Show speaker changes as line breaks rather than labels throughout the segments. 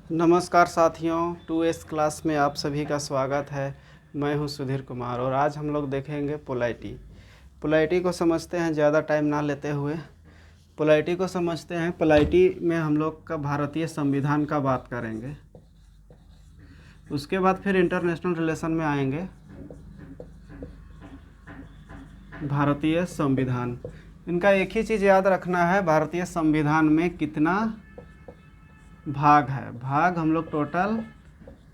नमस्कार साथियों, 2S class में आप सभी का स्वागत है। मैं हूं सुधीर कुमार और आज हम लोग देखेंगे पोलाइटी। पोलाइटी को समझते हैं, ज़्यादा टाइम ना लेते हुए पोलाइटी को समझते हैं। पोलाइटी में हम लोग का भारतीय संविधान का बात करेंगे, उसके बाद फिर इंटरनेशनल रिलेशन में आएंगे। भारतीय संविधान, इनका एक ही चीज़ याद रखना है, भारतीय संविधान में कितना भाग है। भाग हम लोग टोटल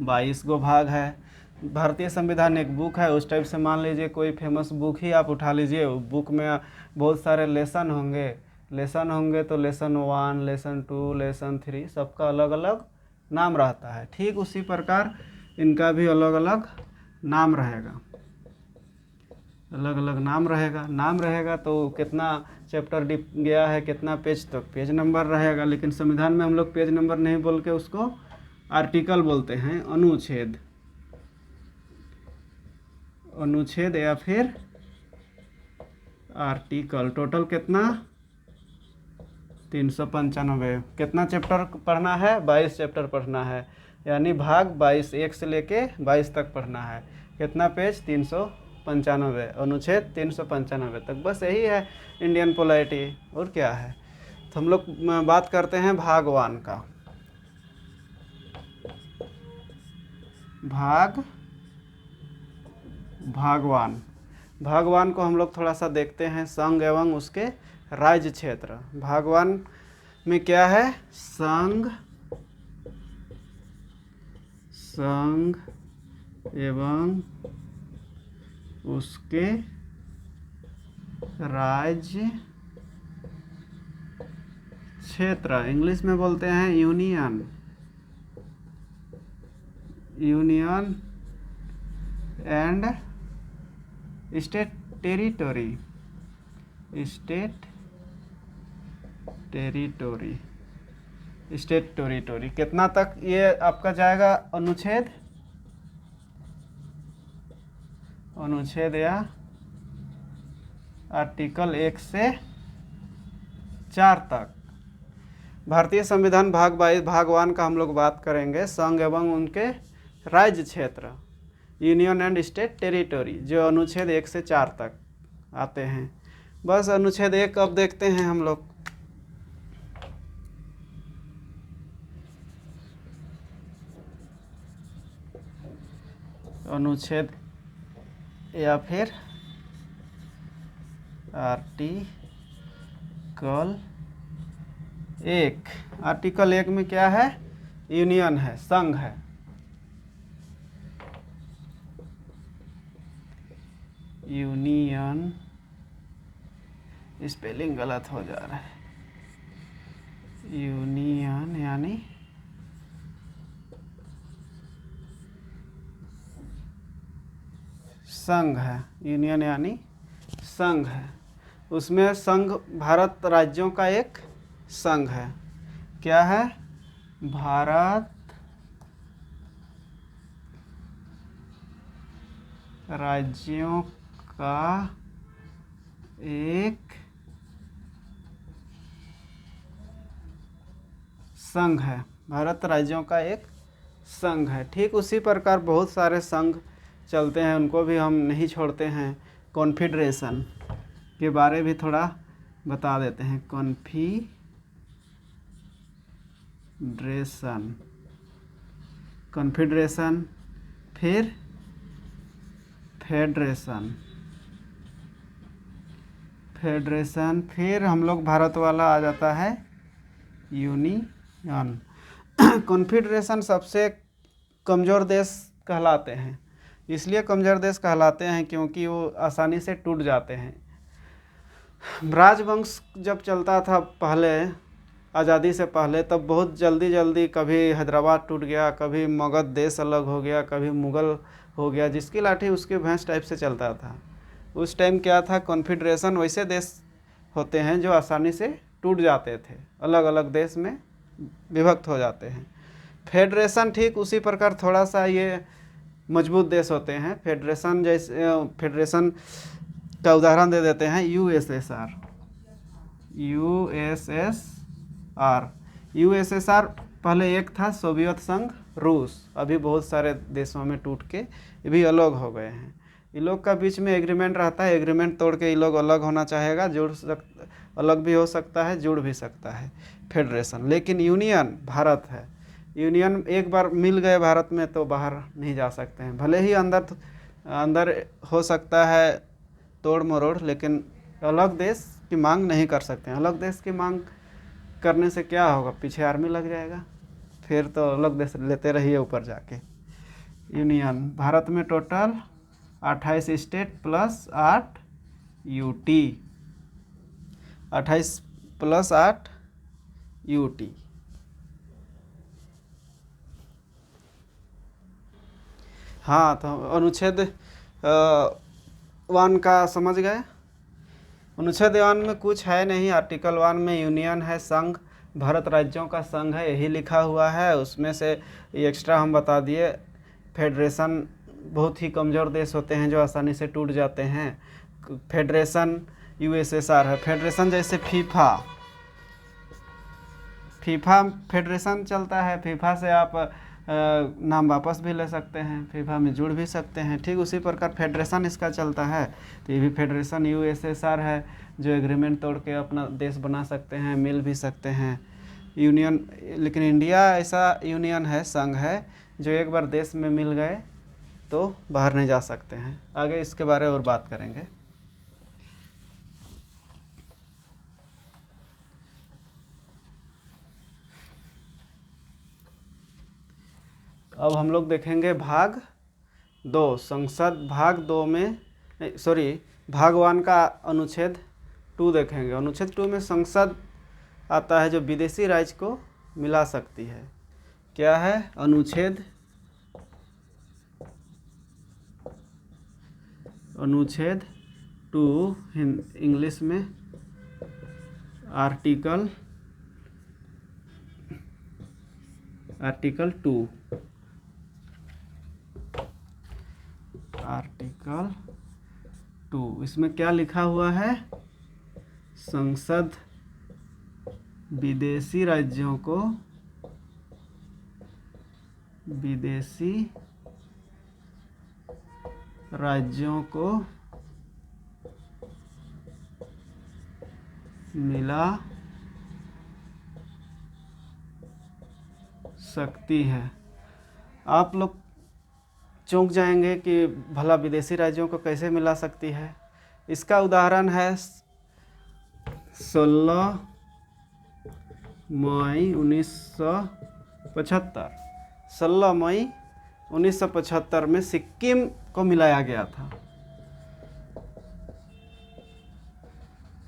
22 गो भाग है। भारतीय संविधान एक बुक है, उस टाइप से मान लीजिए कोई फेमस बुक ही आप उठा लीजिए। बुक में बहुत सारे लेसन होंगे तो लेसन 1, लेसन 2, लेसन 3 सबका अलग अलग नाम रहता है। ठीक उसी प्रकार इनका भी अलग अलग नाम रहेगा, अलग अलग नाम रहेगा तो कितना चैप्टर डिप गया है, कितना पेज तक, पेज नंबर रहेगा। लेकिन संविधान में हम लोग पेज नंबर नहीं बोल के उसको आर्टिकल बोलते हैं, अनुच्छेद या फिर आर्टिकल। टोटल कितना 395। कितना चैप्टर पढ़ना है? 22 चैप्टर पढ़ना है, यानी भाग 22, 1 से लेके 22 तक पढ़ना है। कितना पेज? 395, अनुच्छेद 395 तक। बस यही है इंडियन पोलाइटी, और क्या है। तो हम लोग बात करते हैं भागवान का। भागवान को हम लोग थोड़ा सा देखते हैं। संघ एवं उसके राज्य क्षेत्र। भागवान में क्या है? संघ एवं उसके राज्य क्षेत्र, इंग्लिश में बोलते हैं union and state territory. State territory कितना तक ये आपका जाएगा? अनुच्छेद या आर्टिकल 1 से 4 तक। भारतीय संविधान भाग 22 भागवान का हम लोग बात करेंगे। संघ एवं उनके राज्य क्षेत्र, यूनियन एंड स्टेट टेरिटोरी, जो अनुच्छेद 1 से 4 तक आते हैं। बस अनुच्छेद 1 अब देखते हैं हम लोग। अनुच्छेद या फिर आर्टिकल 1। आर्टिकल 1 में क्या है? यूनियन है, संघ है। यूनियन, स्पेलिंग गलत हो जा रहा है। यूनियन यानी संघ है, यूनियन यानी संघ है। उसमें संघ भारत राज्यों का एक संघ है। क्या है? भारत राज्यों का एक संघ है। भारत राज्यों का एक संघ है। ठीक उसी प्रकार बहुत सारे संघ चलते हैं, उनको भी हम नहीं छोड़ते हैं। कॉन्फेडरेशन के बारे भी थोड़ा बता देते हैं। कॉन्फेडरेशन, फिर फेडरेशन, फिर हम लोग भारत वाला आ जाता है यूनियन। कॉन्फेडरेशन सबसे कमज़ोर देश कहलाते हैं। इसलिए कमज़ोर देश कहलाते हैं क्योंकि वो आसानी से टूट जाते हैं। राजवंश जब चलता था पहले, आज़ादी से पहले, तब बहुत जल्दी कभी हैदराबाद टूट गया, कभी मगध देश अलग हो गया, कभी मुग़ल हो गया। जिसकी लाठी उसके भैंस टाइप से चलता था। उस टाइम क्या था? कॉन्फेडरेशन वैसे देश होते हैं जो आसानी से टूट जाते थे, अलग अलग देश में विभक्त हो जाते हैं। फेडरेशन ठीक उसी प्रकार थोड़ा सा ये मजबूत देश होते हैं। फेडरेशन फेडरेशन का उदाहरण दे देते हैं। यूएसएसआर पहले एक था सोवियत संघ रूस, अभी बहुत सारे देशों में टूट के ये भी अलग हो गए हैं। ये लोग का बीच में एग्रीमेंट रहता है, एग्रीमेंट तोड़ के ये लोग अलग होना चाहेगा, अलग भी हो सकता है, जुड़ भी सकता है फेडरेशन। लेकिन यूनियन भारत है, यूनियन एक बार मिल गए भारत में तो बाहर नहीं जा सकते हैं। भले ही अंदर अंदर हो सकता है तोड़ मरोड़, लेकिन अलग देश की मांग नहीं कर सकते हैं। अलग देश की मांग करने से क्या होगा, पीछे आर्मी लग जाएगा, फिर तो अलग देश लेते रहिए ऊपर जाके। यूनियन भारत में total 28 state plus 8 UT, 28 plus 8 UT. हाँ, तो अनुच्छेद 1 का समझ गए। अनुच्छेद 1 में कुछ है नहीं, आर्टिकल 1 में यूनियन है, संघ, भारत राज्यों का संघ है, यही लिखा हुआ है। उसमें से एक्स्ट्रा हम बता दिए, फेडरेशन बहुत ही कमज़ोर देश होते हैं जो आसानी से टूट जाते हैं। फेडरेशन यूएसएसआर है। फेडरेशन जैसे फीफा, फीफा फेडरेशन चलता है, फीफा से आप नाम वापस भी ले सकते हैं, फीफा में जुड़ भी सकते हैं। ठीक उसी प्रकार फेडरेशन इसका चलता है, तो ये भी फेडरेशन यूएसएसआर है, जो एग्रीमेंट तोड़ के अपना देश बना सकते हैं, मिल भी सकते हैं। यूनियन, लेकिन इंडिया ऐसा यूनियन है, संघ है, जो एक बार देश में मिल गए तो बाहर नहीं जा सकते हैं। आगे इसके बारे में और बात करेंगे। अब हम लोग देखेंगे भाग 2, संसद भाग 2 में, सॉरी भाग 1 का अनुच्छेद 2 देखेंगे। अनुच्छेद 2 में संसद आता है जो विदेशी राज्य को मिला सकती है। क्या है अनुच्छेद 2, इंग्लिश में आर्टिकल 2, आर्टिकल 2। इसमें क्या लिखा हुआ है, संसद विदेशी राज्यों को मिला सकती है। आप लोग चौंक जाएंगे कि भला विदेशी राज्यों को कैसे मिला सकती है। इसका उदाहरण है 16 मई 1975। 16 मई 1975 में सिक्किम को मिलाया गया था।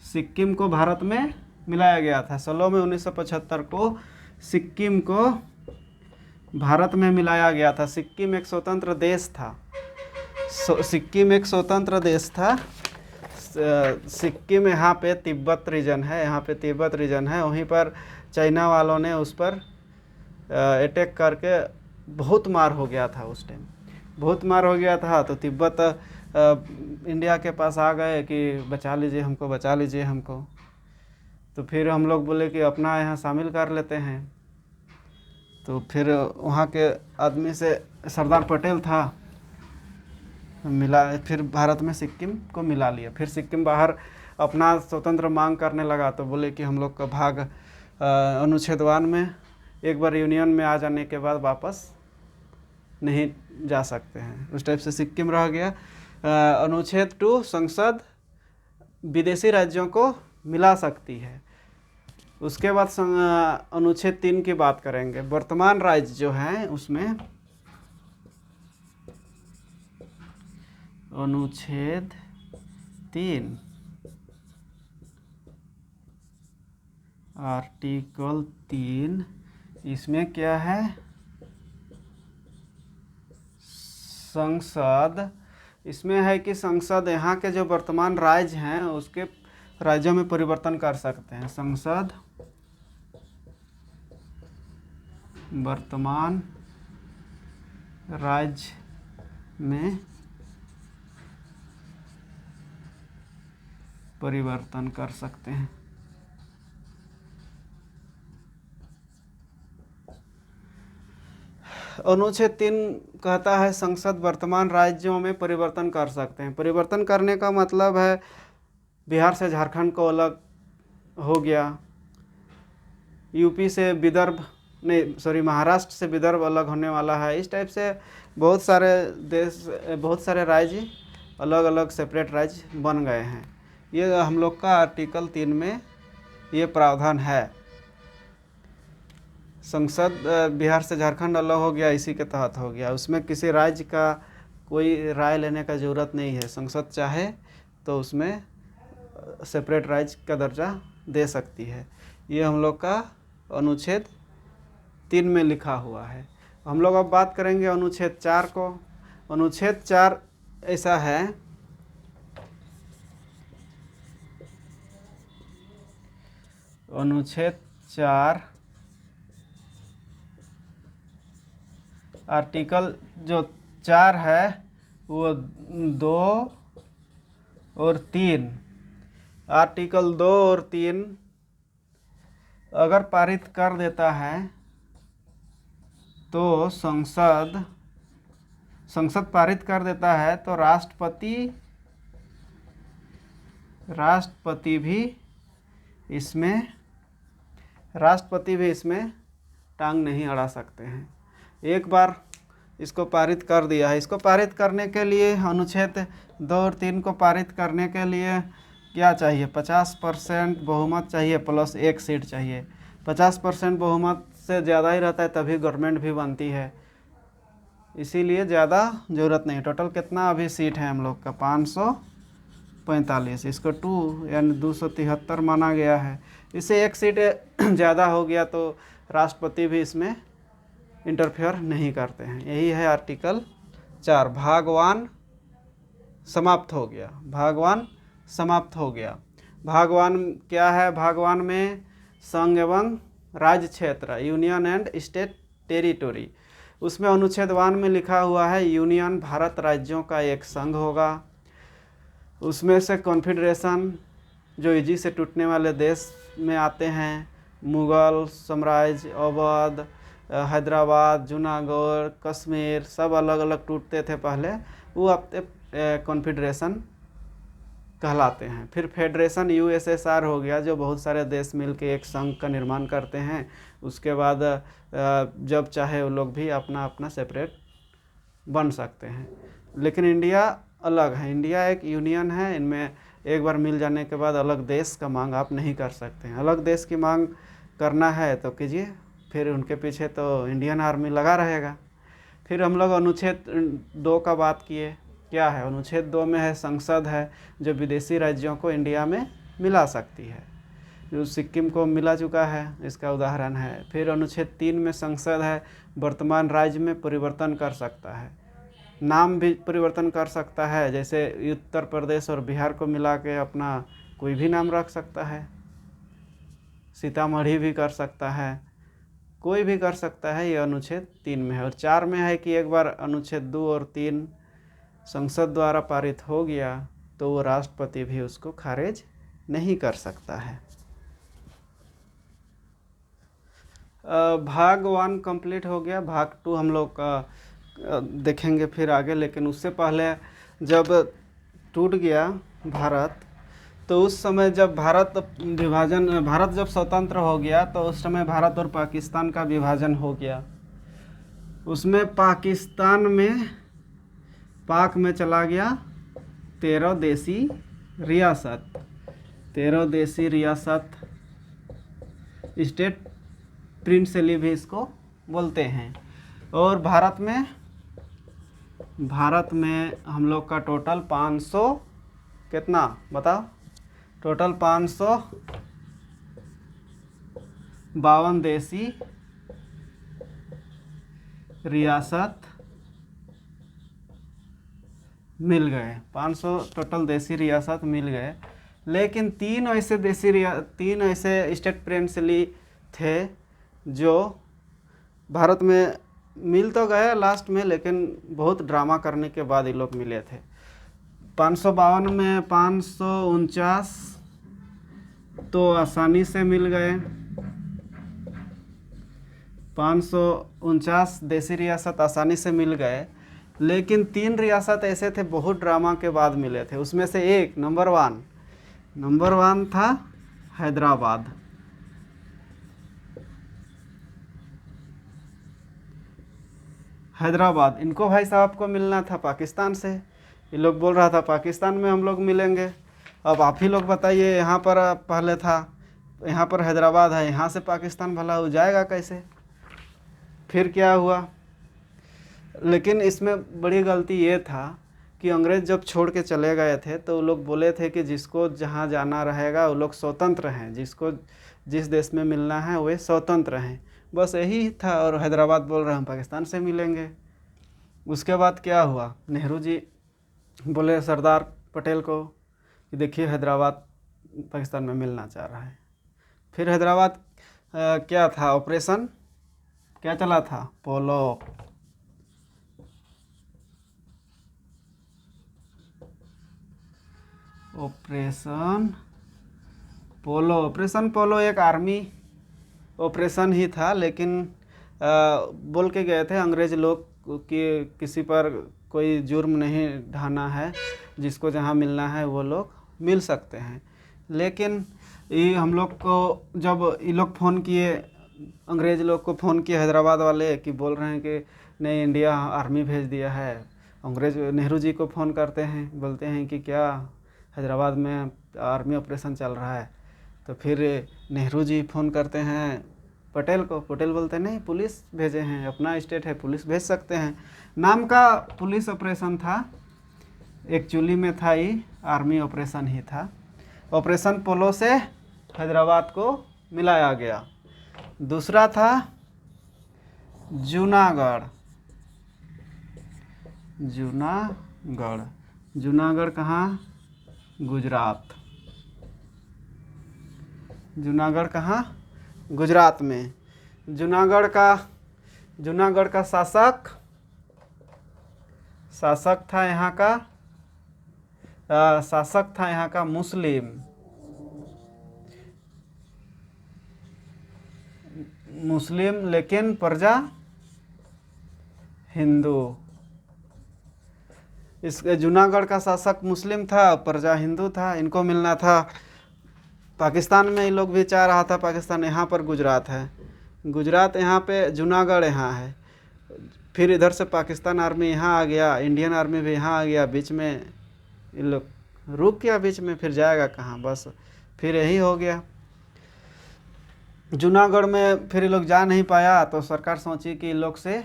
सिक्किम को भारत में मिलाया गया था। 16 मई 1975 को सिक्किम को भारत में मिलाया गया था। सिक्किम एक स्वतंत्र देश था। सिक्किम एक स्वतंत्र देश था। सिक्किम यहाँ पे तिब्बत रीजन है, यहाँ पे तिब्बत रीजन है। वहीं पर चाइना वालों ने उस पर अटैक करके बहुत मार हो गया था। उस टाइम बहुत मार हो गया था, तो तिब्बत इंडिया के पास आ गए कि बचा लीजिए हमको, बचा लीजिए हमको। तो फिर हम लोग बोले कि अपना यहाँ शामिल कर लेते हैं। तो फिर वहाँ के आदमी से, सरदार पटेल था, मिला, फिर भारत में सिक्किम को मिला लिया। फिर सिक्किम बाहर अपना स्वतंत्र मांग करने लगा, तो बोले कि हम लोग का भाग अनुच्छेद 1 में एक बार यूनियन में आ जाने के बाद वापस नहीं जा सकते हैं। उस टाइप से सिक्किम रह गया। अनुच्छेद 2, संसद विदेशी राज्यों को मिला सकती है। उसके बाद अनुच्छेद 3 की बात करेंगे। वर्तमान राज्य जो हैं उसमें अनुच्छेद 3, आर्टिकल 3, इसमें क्या है, संसद, इसमें है कि संसद यहाँ के जो वर्तमान राज्य हैं उसके राज्यों में परिवर्तन कर सकते हैं। संसद वर्तमान राज्य में परिवर्तन कर सकते हैं। अनुच्छेद 3 कहता है संसद वर्तमान राज्यों में परिवर्तन कर सकते हैं। परिवर्तन करने का मतलब है बिहार से झारखंड को अलग हो गया, यूपी से विदर्भ नहीं सॉरी महाराष्ट्र से विदर्भ अलग होने वाला है। इस टाइप से बहुत सारे देश, बहुत सारे राज्य अलग अलग सेपरेट राज्य बन गए हैं। ये हम लोग का आर्टिकल 3 में ये प्रावधान है। संसद बिहार से झारखंड अलग हो गया, इसी के तहत हो गया। उसमें किसी राज्य का कोई राय लेने का ज़रूरत नहीं है। संसद चाहे तो उसमें सेपरेट राज्य का दर्जा दे सकती है। ये हम लोग का अनुच्छेद 3 में लिखा हुआ है। हम लोग अब बात करेंगे अनुच्छेद 4 को। अनुच्छेद 4 ऐसा है, अनुच्छेद 4 आर्टिकल जो 4 है वो 2 और 3, आर्टिकल 2 और 3 अगर पारित कर देता है तो संसद पारित कर देता है तो राष्ट्रपति भी इसमें टांग नहीं अड़ा सकते हैं। एक बार इसको पारित कर दिया है। इसको पारित करने के लिए अनुच्छेद 2 और 3 को पारित करने के लिए क्या चाहिए? 50% बहुमत चाहिए प्लस 1 सीट चाहिए। 50% बहुमत से ज़्यादा ही रहता है तभी गवर्नमेंट भी बनती है, इसीलिए ज़्यादा ज़रूरत नहीं। टोटल कितना अभी सीट है हम लोग का? 545। इसको 2 यानी 273 माना गया है। इससे 1 सीट ज़्यादा हो गया तो राष्ट्रपति भी इसमें इंटरफेयर नहीं करते हैं। यही है आर्टिकल 4। भागवान समाप्त हो गया। भागवान क्या है? भागवान में संघ एवं राज्य क्षेत्र, यूनियन एंड स्टेट टेरिटोरी। उसमें अनुच्छेद 1 में लिखा हुआ है यूनियन भारत राज्यों का एक संघ होगा। उसमें से कॉन्फेडरेशन जो इजी से टूटने वाले देश में आते हैं, मुगल साम्राज्य, अवध, हैदराबाद, जूनागढ़, कश्मीर, सब अलग अलग टूटते थे पहले, वो अब कॉन्फेडरेशन कहलाते हैं। फिर फेडरेशन यूएसएसआर हो गया, जो बहुत सारे देश मिलके एक संघ का निर्माण करते हैं। उसके बाद जब चाहे वो लोग भी अपना अपना सेपरेट बन सकते हैं। लेकिन इंडिया अलग है। इंडिया एक यूनियन है। इनमें एक बार मिल जाने के बाद अलग देश का मांग आप नहीं कर सकते हैं। अलग देश की मांग करना है तो कीजिए, फिर उनके पीछे तो इंडियन आर्मी लगा रहेगा। फिर हम लोग अनुच्छेद 2 का बात किए। क्या है? अनुच्छेद 2 में है संसद है जो विदेशी राज्यों को इंडिया में मिला सकती है, जो सिक्किम को मिला चुका है, इसका उदाहरण है। फिर अनुच्छेद 3 में संसद है वर्तमान राज्य में परिवर्तन कर सकता है, नाम भी परिवर्तन कर सकता है। जैसे उत्तर प्रदेश और बिहार को मिला के अपना कोई भी नाम रख सकता है, सीतामढ़ी भी कर सकता है, कोई भी कर सकता है। ये अनुच्छेद 3 में है। और 4 में है कि एक बार अनुच्छेद 2 और 3 संसद द्वारा पारित हो गया तो वो राष्ट्रपति भी उसको खारिज नहीं कर सकता है। भाग 1 कंप्लीट हो गया। भाग 2 हम लोग देखेंगे फिर आगे। लेकिन उससे पहले जब टूट गया भारत, तो उस समय जब भारत जब स्वतंत्र हो गया तो उस समय भारत और पाकिस्तान का विभाजन हो गया। उसमें पाक में चला गया 13 देशी रियासत। 13 देशी रियासत, स्टेट प्रिंसली भी इसको बोलते हैं। और भारत में हम लोग का टोटल 500 कितना बताओ? टोटल 552 देशी रियासत मिल गए। 500 टोटल देशी रियासत मिल गए। लेकिन 3 ऐसे स्टेट प्रिंसली थे जो भारत में मिल तो गए लास्ट में, लेकिन बहुत ड्रामा करने के बाद ये लोग मिले थे। 552 में 549 तो आसानी से मिल गए। 549 देसी रियासत आसानी से मिल गए, लेकिन 3 रियासत ऐसे थे बहुत ड्रामा के बाद मिले थे। उसमें से एक नंबर वन था हैदराबाद। इनको भाई साहब को मिलना था पाकिस्तान से। ये लोग बोल रहा था पाकिस्तान में हम लोग मिलेंगे। अब आप ही लोग बताइए, यहाँ पर पहले था, यहाँ पर हैदराबाद है, यहाँ से पाकिस्तान भला हो जाएगा कैसे? फिर क्या हुआ? लेकिन इसमें बड़ी गलती ये था कि अंग्रेज़ जब छोड़ के चले गए थे तो वो लोग बोले थे कि जिसको जहाँ जाना रहेगा वो लोग स्वतंत्र हैं, जिसको जिस देश में मिलना है वे स्वतंत्र हैं, बस यही था। और हैदराबाद बोल रहे हैं हम पाकिस्तान से मिलेंगे। उसके बाद क्या हुआ? नेहरू जी बोले सरदार पटेल को कि देखिए हैदराबाद पाकिस्तान में मिलना चाह रहा है। फिर हैदराबाद क्या था, ऑपरेशन क्या चला था? पोलो। ऑपरेशन पोलो एक आर्मी ऑपरेशन ही था, लेकिन बोल के गए थे अंग्रेज़ लोग कि किसी पर कोई जुर्म नहीं ढाना है, जिसको जहाँ मिलना है वो लोग मिल सकते हैं। लेकिन ये हम लोग को जब ये लोग फ़ोन किए, अंग्रेज़ लोग को फ़ोन किए हैदराबाद वाले कि बोल रहे हैं कि नहीं इंडिया आर्मी भेज दिया है। अंग्रेज़ नेहरू जी को फ़ोन करते हैं, बोलते हैं कि क्या हैदराबाद में आर्मी ऑपरेशन चल रहा है? तो फिर नेहरू जी फ़ोन करते हैं पटेल को। पटेल बोलते हैं नहीं पुलिस भेजे हैं, अपना स्टेट है, पुलिस भेज सकते हैं। नाम का पुलिस ऑपरेशन था, एक्चुअली में था ये आर्मी ऑपरेशन ही था। ऑपरेशन पोलो से हैदराबाद को मिलाया गया। दूसरा था जूनागढ़। जूनागढ़ कहाँ? गुजरात। जूनागढ़ कहाँ? गुजरात में। जूनागढ़ का शासक था यहाँ का मुस्लिम लेकिन प्रजा हिंदू। इस जूनागढ़ का शासक मुस्लिम था, प्रजा हिंदू था। इनको मिलना था पाकिस्तान में। ये लोग भी चाह रहा था पाकिस्तान। यहाँ पर गुजरात है, गुजरात यहाँ पे, जूनागढ़ यहाँ है। फिर इधर से पाकिस्तान आर्मी यहाँ आ गया, इंडियन आर्मी भी यहाँ आ गया, बीच में ये लोग रुक गया, बीच में फिर जाएगा कहाँ? बस फिर यही हो गया। जूनागढ़ में फिर ये लोग जा नहीं पाया तो सरकार सोची कि ये लोग से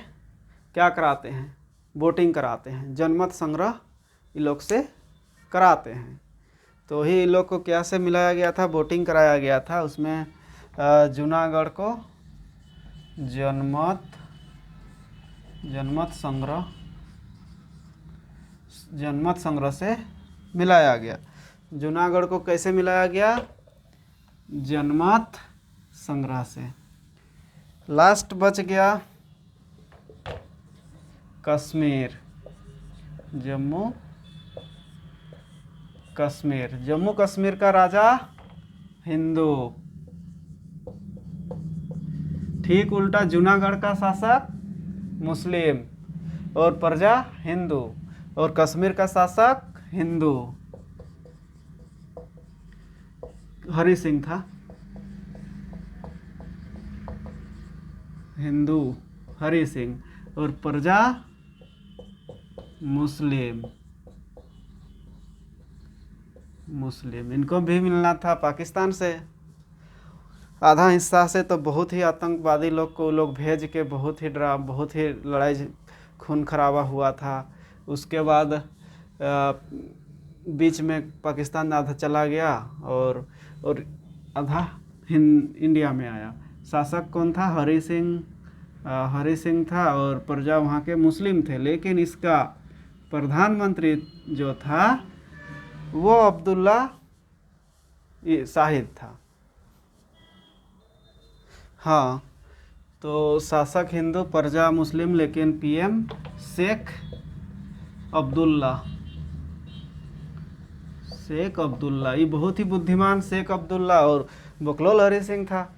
क्या कराते हैं, वोटिंग कराते हैं, जनमत संग्रह ये लोग से कराते हैं। तो ही इन लोग को क्या से मिलाया गया था? वोटिंग कराया गया था। उसमें जूनागढ़ को जनमत संग्रह से मिलाया गया। जूनागढ़ को कैसे मिलाया गया? जनमत संग्रह से। लास्ट बच गया कश्मीर, जम्मू कश्मीर का राजा हिंदू। ठीक उल्टा, जूनागढ़ का शासक मुस्लिम और प्रजा हिंदू, और कश्मीर का शासक हिंदू हरि सिंह था। हिंदू हरि सिंह और प्रजा मुस्लिम। इनको भी मिलना था पाकिस्तान से। आधा हिस्सा से तो बहुत ही आतंकवादी लोग को लोग भेज के बहुत ही लड़ाई खून खराबा हुआ था। उसके बाद बीच में पाकिस्तान आधा चला गया और आधा इंडिया में आया। शासक कौन था? हरि सिंह था और प्रजा वहाँ के मुस्लिम थे। लेकिन इसका प्रधानमंत्री जो था वो अब्दुल्ला शाहिद था। हाँ, तो शासक हिंदू, प्रजा मुस्लिम, लेकिन पीएम शेख अब्दुल्ला। ये बहुत ही बुद्धिमान शेख अब्दुल्ला। और बकलोल हरि सिंह था।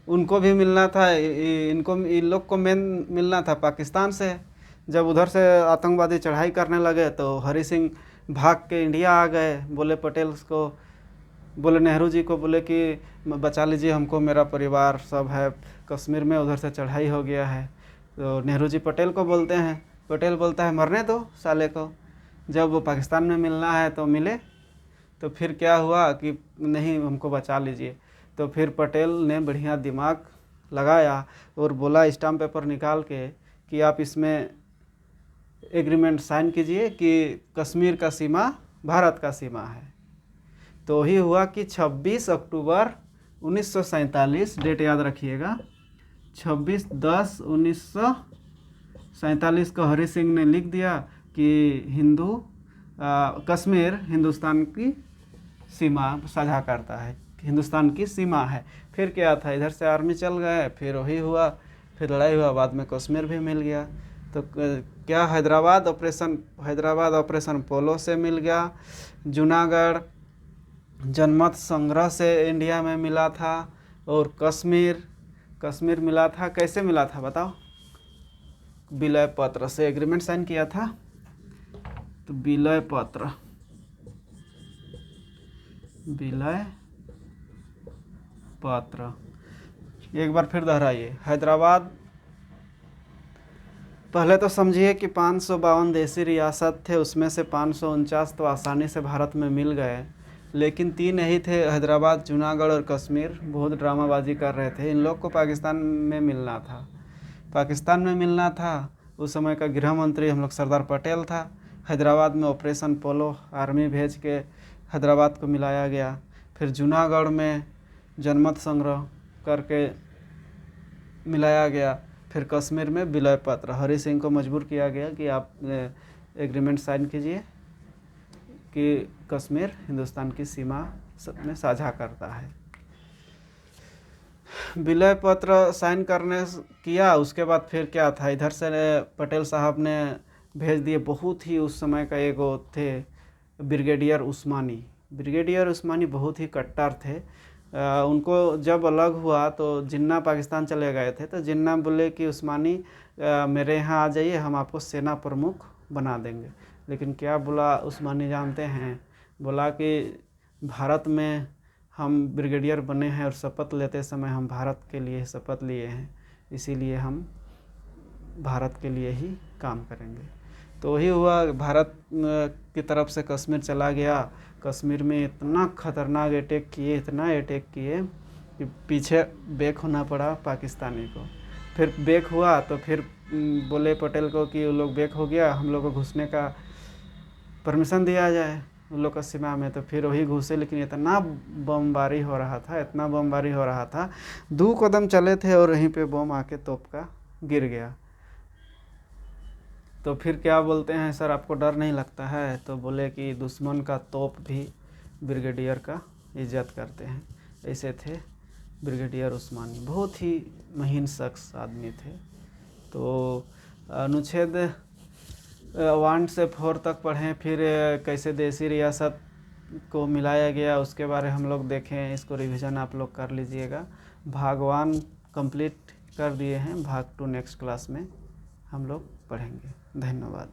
उनको भी मिलना था, इनको इन लोग को मेन मिलना था पाकिस्तान से। जब उधर से आतंकवादी चढ़ाई करने लगे तो हरि सिंह भाग के इंडिया आ गए। बोले पटेल को, बोले नेहरू जी को, बोले कि बचा लीजिए हमको, मेरा परिवार सब है कश्मीर में, उधर से चढ़ाई हो गया है। तो नेहरू जी पटेल को बोलते हैं, पटेल बोलता है मरने दो साले को, जब वो पाकिस्तान में मिलना है तो मिले। तो फिर क्या हुआ कि नहीं हमको बचा लीजिए। तो फिर पटेल ने बढ़िया दिमाग लगाया और बोला स्टाम्प पेपर निकाल के कि आप इसमें एग्रीमेंट साइन कीजिए कि कश्मीर का सीमा भारत का सीमा है। तो ही हुआ कि 26 अक्टूबर 1947, डेट याद रखिएगा, 26/10/1947 को हरि सिंह ने लिख दिया कि कश्मीर हिंदुस्तान की सीमा साझा करता है, हिंदुस्तान की सीमा है। फिर क्या था, इधर से आर्मी चल गए, फिर वही हुआ, फिर लड़ाई हुआ, बाद में कश्मीर भी मिल गया। तो क्या हैदराबाद ऑपरेशन पोलो से मिल गया, जूनागढ़ जनमत संग्रह से इंडिया में मिला था, और कश्मीर मिला था, कैसे मिला था बताओ? विलय पत्र से एग्रीमेंट साइन किया था। तो विलय पत्र एक बार फिर दोहराइए। हैदराबाद, पहले तो समझिए कि 552 देसी रियासत थे, उसमें से 549 तो आसानी से भारत में मिल गए, लेकिन 3 यही थे, हैदराबाद, जूनागढ़ और कश्मीर, बहुत ड्रामाबाजी कर रहे थे। इन लोग को पाकिस्तान में मिलना था। उस समय का गृह मंत्री हम लोग सरदार पटेल था। हैदराबाद में ऑपरेशन पोलो आर्मी भेज के हैदराबाद को मिलाया गया। फिर जूनागढ़ में जनमत संग्रह करके मिलाया गया। फिर कश्मीर में विलय पत्र, हरि सिंह को मजबूर किया गया कि आप एग्रीमेंट साइन कीजिए कि कश्मीर हिंदुस्तान की सीमा में साझा करता है। विलय पत्र साइन करने किया, उसके बाद फिर क्या था, इधर से पटेल साहब ने भेज दिए, बहुत ही उस समय का एक थे ब्रिगेडियर उस्मानी बहुत ही कट्टर थे। उनको जब अलग हुआ तो जिन्ना पाकिस्तान चले गए थे, तो जिन्ना बोले कि उस्मानी मेरे यहाँ आ जाइए, हम आपको सेना प्रमुख बना देंगे। लेकिन क्या बोला उस्मानी जानते हैं? बोला कि भारत में हम ब्रिगेडियर बने हैं और शपथ लेते समय हम भारत के लिए शपथ लिए हैं, इसीलिए हम भारत के लिए ही काम करेंगे। तो वही हुआ, भारत की तरफ से कश्मीर चला गया। कश्मीर में इतना खतरनाक अटैक किए कि पीछे बैक होना पड़ा पाकिस्तानी को। फिर बैक हुआ तो फिर बोले पटेल को कि वो लोग बैक हो गया, हम लोग को घुसने का परमिशन दिया जाए उन लोग का सीमा में। तो फिर वही घुसे, लेकिन इतना बमबारी हो रहा था, 2 कदम चले थे और वहीं पे बम आके तोप का गिर गया। तो फिर क्या बोलते हैं, सर आपको डर नहीं लगता है? तो बोले कि दुश्मन का तोप भी ब्रिगेडियर का इज्जत करते हैं। ऐसे थे ब्रिगेडियर उस्मानी, बहुत ही महीन शख्स आदमी थे। तो अनुच्छेद 1 से 4 तक पढ़ें, फिर कैसे देसी रियासत को मिलाया गया उसके बारे हम लोग देखें, इसको रिवीजन आप लोग कर लीजिएगा। भाग 1 कंप्लीट कर दिए हैं, भाग 2 नेक्स्ट क्लास में हम लोग पढ़ेंगे। धन्यवाद।